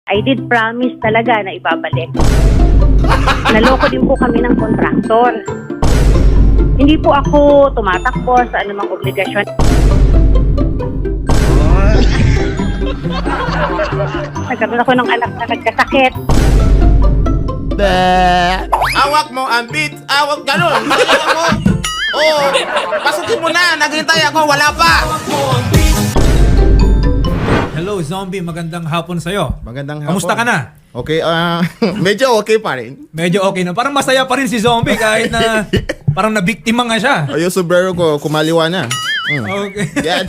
I did promise talaga na ibabalik. Naloko din po kami ng kontraktor. Hindi po ako tumatakbo sa anumang obligasyon. Nagkaroon ako ng anak na nagkasakit. Awak mo, ambit. Awak, ganun. Awak mo. Oh, pasukin mo na. Naghintay ako, wala pa. Hello, Zombie. Magandang hapon sa'yo. Magandang hapon. Kamusta ka na? Okay, medyo okay pa rin. Medyo okay na. Parang masaya pa rin si Zombie kahit na parang nabiktima nga siya. Yung sombrero ko, kumaliwa na. Okay. Yan.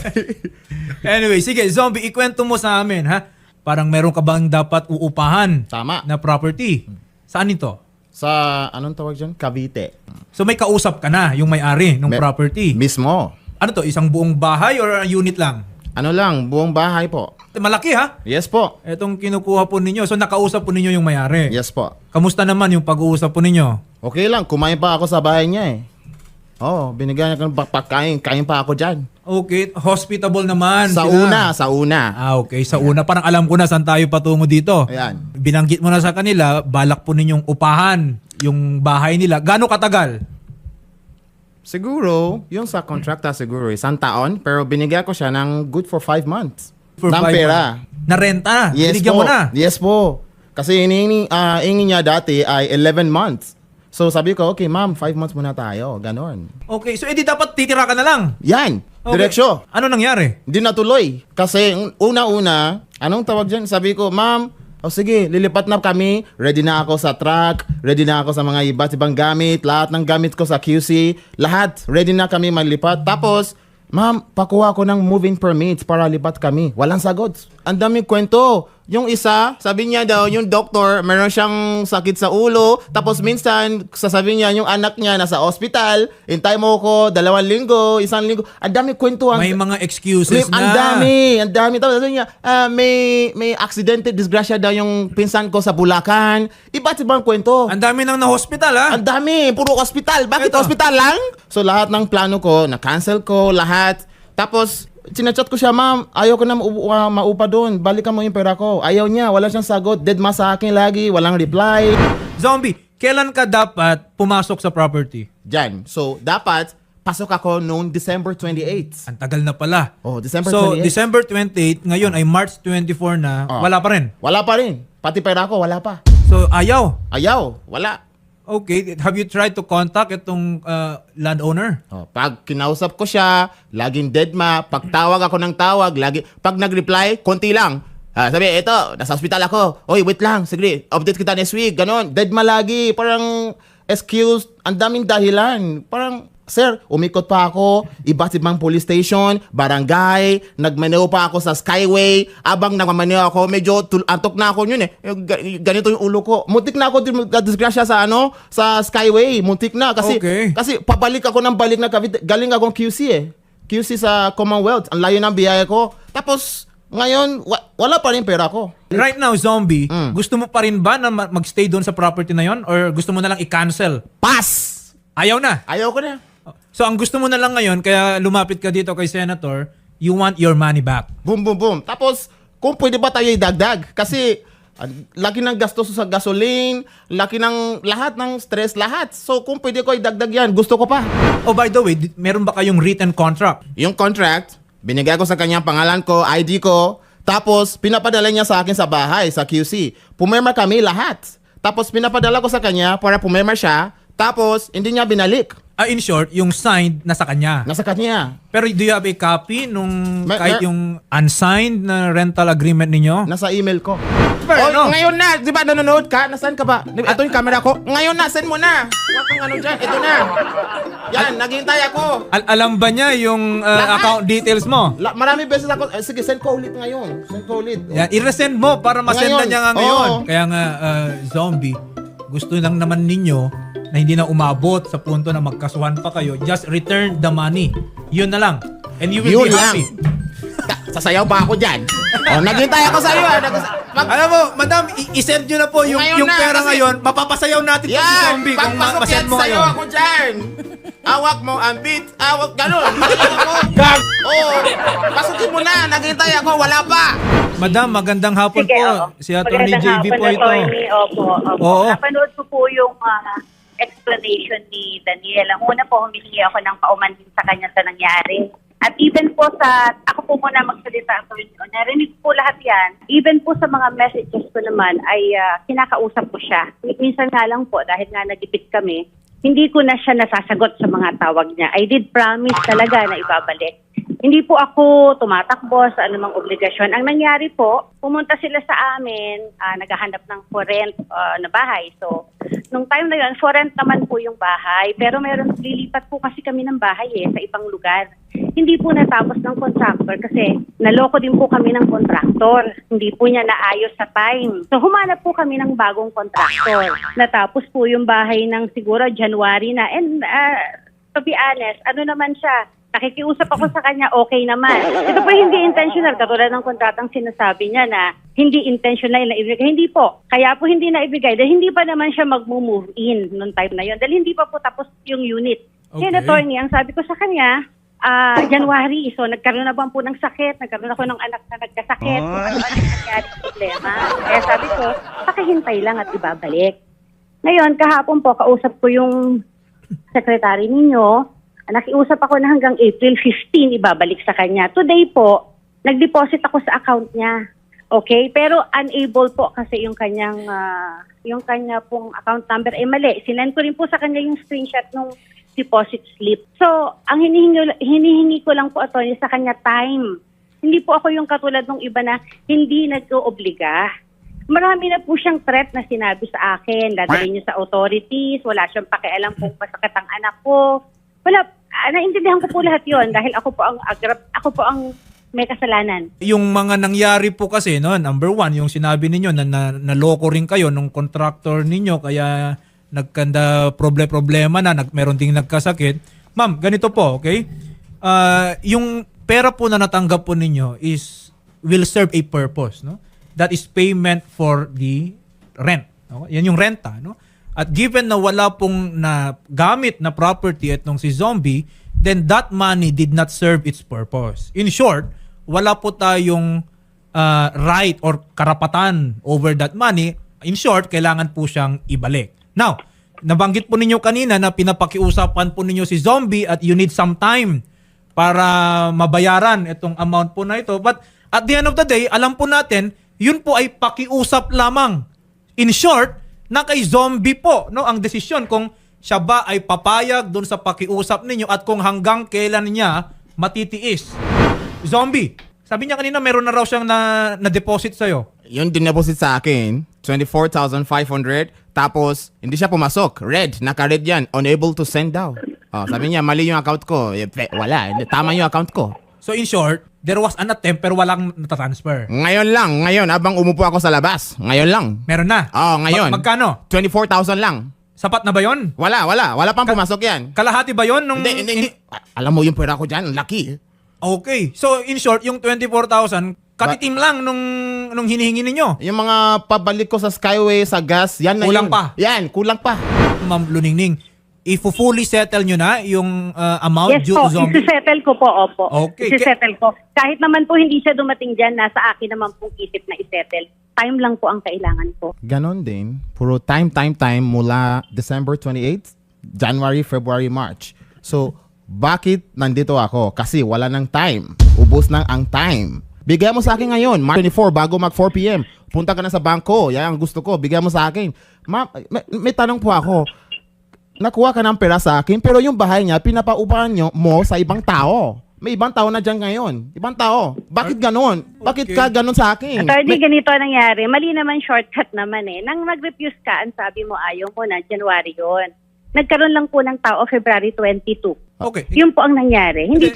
Anyway, sige, Zombie, ikwento mo sa amin, ha? Parang meron ka bang dapat uupahan Tama. na property? Saan ito? Sa, anong tawag dyan? Cavite. So may kausap ka na, yung may-ari ng property. Mismo. Ano to? Isang buong bahay or unit lang? Ano lang, buong bahay po. Malaki, ha? Yes po. Etong kinukuha po ninyo. So nakausap po ninyo yung may-ari. Yes po. Kamusta naman yung pag-uusap po ninyo? Okay lang, kumain pa ako sa bahay niya eh. Oo, binigyan niya ng pagkain. Kain pa ako dyan. Okay, hospitable naman. Sa sila. una. Okay, sa una. Parang alam ko na saan tayo patungo dito. Ayan. Binanggit mo na sa kanila, balak po ninyong upahan yung bahay nila. Gaano katagal? Siguro, yung sa kontrata siguro, isang taon. Pero binigyan ko siya ng good for 5 months. For ng 5 pera. months. Na renta? Yes Binigyan po. mo na? Yes po. Kasi ingin niya dati ay 11 months. So sabi ko, okay ma'am, 5 months muna tayo. Ganon. Okay, so edi dapat titira ka na lang. Yan. Okay. Diretsyo. Ano nangyari? Hindi natuloy. Kasi una-una, anong tawag dyan? Sabi ko, ma'am, sige, lilipat na kami. Ready na ako sa truck. Ready na ako sa mga iba't ibang gamit. Lahat ng gamit ko sa QC. Lahat. Ready na kami maglipat. Tapos, ma'am, pakuha ko ng moving permits para lipat kami. Walang sagot. Ang daming kwento. Yung isa, sabi niya daw, yung doktor, meron siyang sakit sa ulo. Tapos minsan, sasabihin niya, yung anak niya nasa ospital. Hintay mo ko, 2 linggo, 1 linggo. Ang daming kwento. May mga excuses Ang na. dami. Tapos sabi niya, may aksidente, disgrasya daw yung pinsan ko sa Bulacan. Iba't ibang kwento. Ang dami nang na-hospital, ha? Ang dami, puro ospital. Bakit Ito. ospital lang? So lahat ng plano ko, na-cancel ko lahat. Tapos, sinachat ko siya, ma'am, ayaw ko na maupa doon. Balikan mo yung pera ko. Ayaw niya, wala siyang sagot. Dead ma sa akin lagi, walang reply. Zombie, kailan ka dapat pumasok sa property? Diyan. So, dapat, pasok ako noong December 28. Ang tagal na pala. Oh, December So, 28. December 28, ngayon ay March 24 na, wala pa rin. Wala pa rin. Pati pera ko, wala pa. So, ayaw. Ayaw, wala. Okay, have you tried to contact itong landowner? Pag kinausap ko siya, laging dead ma. Pag tawag ako ng tawag, pag nag-reply, konti lang. Sabi, eto, nasa hospital ako. Oy, wait lang, sige, update kita next week. Ganon, dead ma lagi. Parang excuse, ang daming dahilan. Parang, sir, umikot pa ako, iba't ibang police station, barangay, nagmaneho pa ako sa Skyway. Abang nagmamaneho ako, medyo antok na ako yun eh. Ganito yung ulo ko. Muntik na ako disgrasya sa sa Skyway. Muntik na kasi Okay. kasi pabalik ako ng balik na Cavite. Galing akong QC eh. QC sa Commonwealth. Ang layo ng biyaya ko. Tapos ngayon wala pa rin pera ko. Right now, Zombie, gusto mo pa rin ba na magstay doon sa property na yon or gusto mo na lang i-cancel? Pass. Ayaw na. Ayaw ko na. So, ang gusto mo na lang ngayon, kaya lumapit ka dito kay Senator, you want your money back. Boom, boom, boom. Tapos, kung pwede ba tayo idagdag? Kasi, laki ng gastos sa gasoline, laki ng lahat ng stress, lahat. So, kung pwede ko idagdag yan, gusto ko pa. Oh, by the way, meron ba kayong written contract? Yung contract, binigay ko sa kanya pangalan ko, ID ko, tapos pinapadala niya sa akin sa bahay, sa QC. Pumirma kami lahat. Tapos, pinapadala ko sa kanya para pumirma siya, tapos, hindi niya binalik. In short, yung signed nasa kanya. Nasa kanya. Pero do you have a copy nung kahit Mer- yung unsigned na rental agreement ninyo? Nasa email ko. Pero ano? Ngayon na, di ba nanonood ka? Nasaan ka ba? Ito yung camera ko. Ngayon na, send mo na. Huwag kang ano dyan. Ito na. Yan, naghihintay ako. Alam ba niya yung Lahat. account details mo? Marami beses ako. Sige, send ko ulit ngayon. Send ko ulit. Yan, i-resend mo para masenda Ngayon. niya nga ngayon. Oo. Kaya nga, Zombie, gusto lang naman ninyo na hindi na umabot sa punto na magkasuhan pa kayo. Just return the money. Yun na lang. And you will Yun be lang. happy. Sasayaw ba ako dyan? Naghihintay ako sa iyo. Alam mo, madam, i-send nyo na po yung Ngayon na, pera kasi- ngayon. Mapapasayaw natin to si Yan! Zombie kung Pagpasok masend yan, mo sayo ngayon. ako dyan. Awak mo ang beat. Awak, ganun. Gag! Oo. Pasukin mo na. Naghintay ako. Wala pa. Madam, magandang hapon Sige, po. oo. Si Atty. Magandang JV hapon, po ito. attorney. Opo. Oo. Napanood ko po yung explanation ni Daniel. Ang una po, humihingi ako ng pauman din sa kanya sa nangyari. At even po ako po muna magsalita, attorney. Narinig po lahat yan. Even po sa mga messages ko naman ay kinakausap ko siya. Minsan nga lang po, dahil nga nagipit kami, hindi ko na siya nasasagot sa mga tawag niya. I did promise talaga na ibabalik. Hindi po ako tumatakbo sa anumang obligasyon. Ang nangyari po, pumunta sila sa amin, naghahanap ng for rent na bahay. So, nung time na yun, for rent naman po yung bahay. Pero lilipat po kasi kami ng bahay sa ibang lugar. Hindi po natapos ng contractor kasi naloko din po kami ng contractor. Hindi po niya naayos sa time. So, humanap po kami ng bagong contractor. Natapos po yung bahay ng siguro January na. And to be honest, ano naman siya, nakikiusap ako sa kanya, okay naman. Ito po hindi intentional, katulad ng kontratang sinasabi niya na hindi intentional na ibigay. Hindi po. Kaya po hindi na ibigay dahil hindi pa naman siya mag-move in noong time na yon. Dahil hindi pa po tapos yung unit. Okay. Kaya attorney, ang sabi ko sa kanya, January, so nagkaroon na ba po ng sakit, nagkaroon ako ng anak na nagkasakit, kung ano nangyari problema. Kaya sabi ko, pakihintay lang at ibabalik. Ngayon, kahapon po, kausap ko yung sekretary ninyo. Nakiusap ako na hanggang April 15 ibabalik sa kanya. Today po, nag-deposit ako sa account niya. Okay? Pero unable po kasi yung kanya pong account number ay mali. Sinend ko rin po sa kanya yung screenshot ng deposit slip. So, ang hinihingi ko lang po, attorney, sa kanya time. Hindi po ako yung katulad ng iba na hindi nag-oobliga. Marami na po siyang threat na sinabi sa akin. Dadalhin niyo sa authorities. Wala siyang pakialam kung masakit ang anak ko. Wala, naintindihan ko po lahat yon dahil ako po ang may kasalanan. Yung mga nangyari po kasi, no, number one, yung sinabi ninyo na naloko rin kayo nung contractor ninyo kaya nagkanda problema na, meron ding nagkasakit. Ma'am, ganito po, okay? Yung pera po na natanggap po ninyo will serve a purpose, no? That is payment for the rent. No? Yan yung renta, no? At given na wala pong na gamit na property itong si Zombie, then that money did not serve its purpose. In short, wala po tayong right or karapatan over that money. In short, kailangan po siyang ibalik. Now, nabanggit po ninyo kanina na pinapakiusapan po ninyo si Zombie at you need some time para mabayaran itong amount po na ito. But at the end of the day, alam po natin, yun po ay pakiusap lamang. In short, na kay Zombie po, no, ang desisyon kung siya ba ay papayag doon sa pakiusap ninyo at kung hanggang kailan niya matitiis. Zombie, sabi niya kanina meron na raw siyang na-deposit sa'yo. Yung dineposit sa akin, 24,500. Tapos, hindi siya pumasok. Red. Naka-red yan. Unable to send daw. Sabi niya, mali yung account ko. Wala. Tama yung account ko. So in short, there was an attempt pero walang natatransfer. Ngayon, habang umupo ako sa labas. Ngayon lang. Meron na? Ngayon. Magkano? 24,000 lang. Sapat na ba yon? Wala pang pumasok yan. Kalahati ba yon? Nung... Hindi. Alam mo yung pera ko dyan, laki. Okay. So in short, yung 24,000, katitim lang nung hinihingi ninyo. Yung mga pabalik ko sa Skyway, sa gas, yan na Kulang yun. pa. Yan, kulang pa. Ma'am Luningning, fully settle nyo na yung amount Yes due po, to Zombie? isi-settle ko po, opo. Okay. Isi-settle ko. Kahit naman po hindi siya dumating dyan, nasa akin naman pong isip na isettle. Time lang po ang kailangan ko. Ganon din. Puro time mula December 28, January, February, March. So, bakit nandito ako? Kasi wala ng time. Ubos na ang time. Bigyan mo sa akin ngayon, March 24, bago mag 4 p.m. Punta ka na sa bangko. Yan ang gusto ko. Bigyan mo sa akin. Ma'am, may tanong po ako. Nakuha ka ng pera sa akin, pero yung bahay niya, pinapaupahan mo sa ibang tao. May ibang tao na dyan ngayon. Ibang tao. Bakit ganon? Bakit ka ganon sa akin? Attorney, ganito nangyari. Mali naman, shortcut naman eh. Nang mag-refuse ka, ang sabi mo ayaw mo na, January yon. Nagkaroon lang po ng tao February 22. Okay. Yun po ang nangyari. Hindi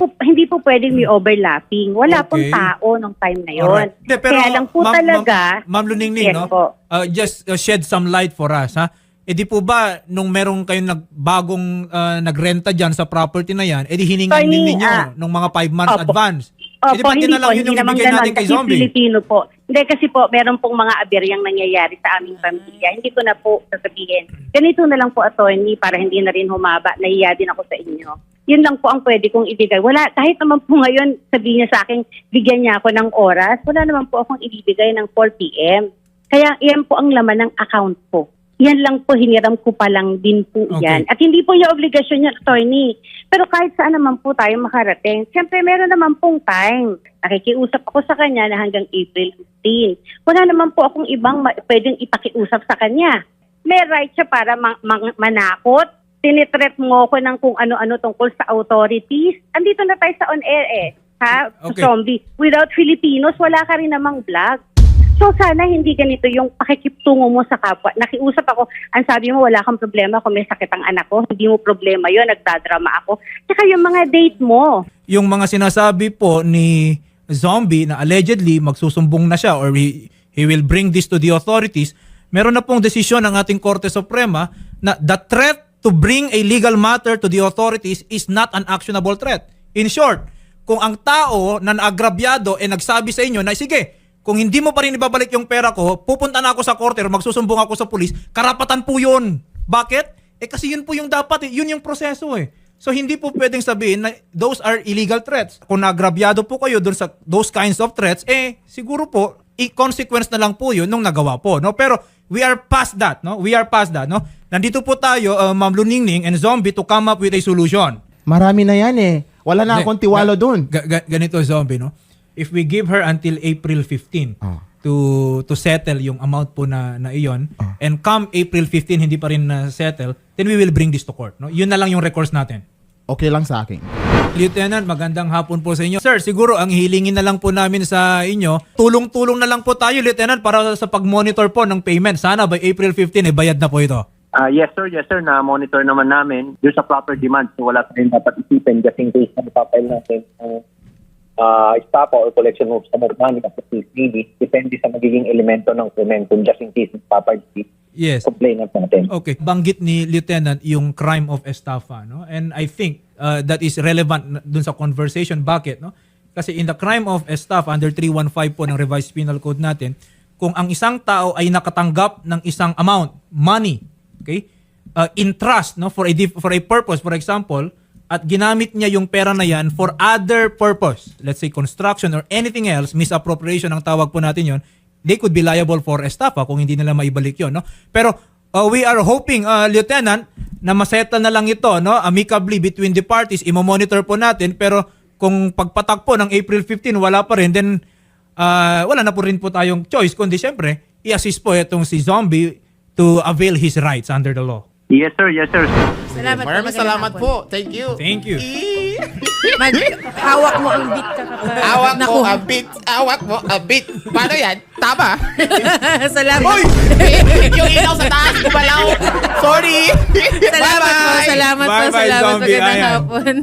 po pwedeng may overlapping. Wala pong tao nung time na yon. Alright. De, pero, Kaya lang po talaga. Ma'am Luningning, Yes no? po. Just shed some light for us, ha? Di po ba, nung merong kayong bagong nagrenta dyan sa property na yan, di hiningan Attorney, din ninyo nung mga 5 months opo. advance? Opo, Di ba hindi lang po, yun yung hindi naman ibigay natin ganun. kay Kasi Zombie? Filipino po. Hindi kasi po, meron pong mga aberyang nangyayari sa aming pamilya. Hindi ko na po sasabihin. Ganito na lang po, attorney, para hindi na rin humaba. Nahiya din ako sa inyo. Yun lang po ang pwede kong ibigay. Wala, kahit naman po ngayon, sabihin niya sa akin, bigyan niya ako ng oras. Wala naman po akong ibibigay ng 4 p.m. Kaya iyan po ang laman ng account ko. Yan lang po, hiniram ko pa lang din po yan. At hindi po yung obligasyon niya, attorney. Pero kahit saan naman po tayo makarating, siyempre meron naman pong time. Nakikiusap ako sa kanya na hanggang April 15. Wala naman po akong ibang pwedeng ipakiusap sa kanya. May right siya para manakot. Tinitreat mo ko ng kung ano-ano tungkol sa authorities. Andito na tayo sa on-air ha? Okay. Zombie. Without Filipinos, wala ka rin namang vlog. So sana hindi ganito yung pakikiptungo mo sa kapwa. Nakiusap ako, ang sabi mo wala kang problema kung may sakit ang anak ko. Hindi mo problema yun, nagdadrama ako. Tsaka yung mga date mo. Yung mga sinasabi po ni Zombie na allegedly magsusumbong na siya or he will bring this to the authorities, meron na pong desisyon ng ating Korte Suprema na the threat to bring a legal matter to the authorities is not an actionable threat. In short, kung ang tao na naagrabyado nagsabi sa inyo na sige, kung hindi mo pa rin ibabalik yung pera ko, pupunta na ako sa korte o magsusumbong ako sa pulis, karapatan po yun. Bakit? Kasi yun po yung dapat, yun yung proseso So hindi po pwedeng sabihin na those are illegal threats. Kung nagrabyado po kayo doon sa those kinds of threats, siguro po, i-consequence na lang po yun nung nagawa po. No? Pero we are past that. No? We are past that. No? Nandito po tayo, Ma'am Luningning and Zombie, to come up with a solution. Marami na yan Wala na akong tiwala dun. Ganito, Zombie, no? If we give her until April 15 to settle yung amount po na iyon, and come April 15 hindi pa rin na settle, then we will bring this to court. No? Yun na lang yung recourse natin. Okay lang sa akin. Lieutenant, magandang hapon po sa inyo. Sir, siguro ang hilingin na lang po namin sa inyo, tulong-tulong na lang po tayo, Lieutenant, para sa pag-monitor po ng payment. Sana by April 15, bayad na po ito. Yes sir, na-monitor naman namin. There's a proper demand, so wala tayong dapat isipin just in case na ipapile natin estafa or collection of some of money at the CCD, depende sa magiging elemento ng krimen just in case ipapile complainant natin. Okay. Banggit ni Lieutenant yung crime of estafa, no? And I think that is relevant dun sa conversation. Bakit, no? Kasi in the crime of estafa under 315 po ng revised penal code natin, kung ang isang tao ay nakatanggap ng isang amount, money, okay? In trust, no, for a purpose, for example, at ginamit niya yung pera na yan for other purpose, let's say construction or anything else, misappropriation ang tawag po natin yon, they could be liable for estafa kung hindi nila maibalik yon, no? Pero we are hoping, Lieutenant, na masettle na lang ito, no, amicably between the parties. Imo-monitor po natin, pero kung pagpatak po ng April 15 wala pa rin, then wala na po rin po tayong choice, kundi syempre i-assist po itong si Zombie to avail his rights under the law. Yes sir, yes sir. Salamat Maraming salamat po. Thank you. Thank you. Hawak mo ang beat ka kapag. Awak mo a bit. Awak mo a bit. Paano yan? Tama. Salamat. Uy! Yung ilaw sa taas gumalaw. Sorry. Salamat po. Salamat po. Bye-bye, Salamat. Zombie. Magandang Ayan. hapon.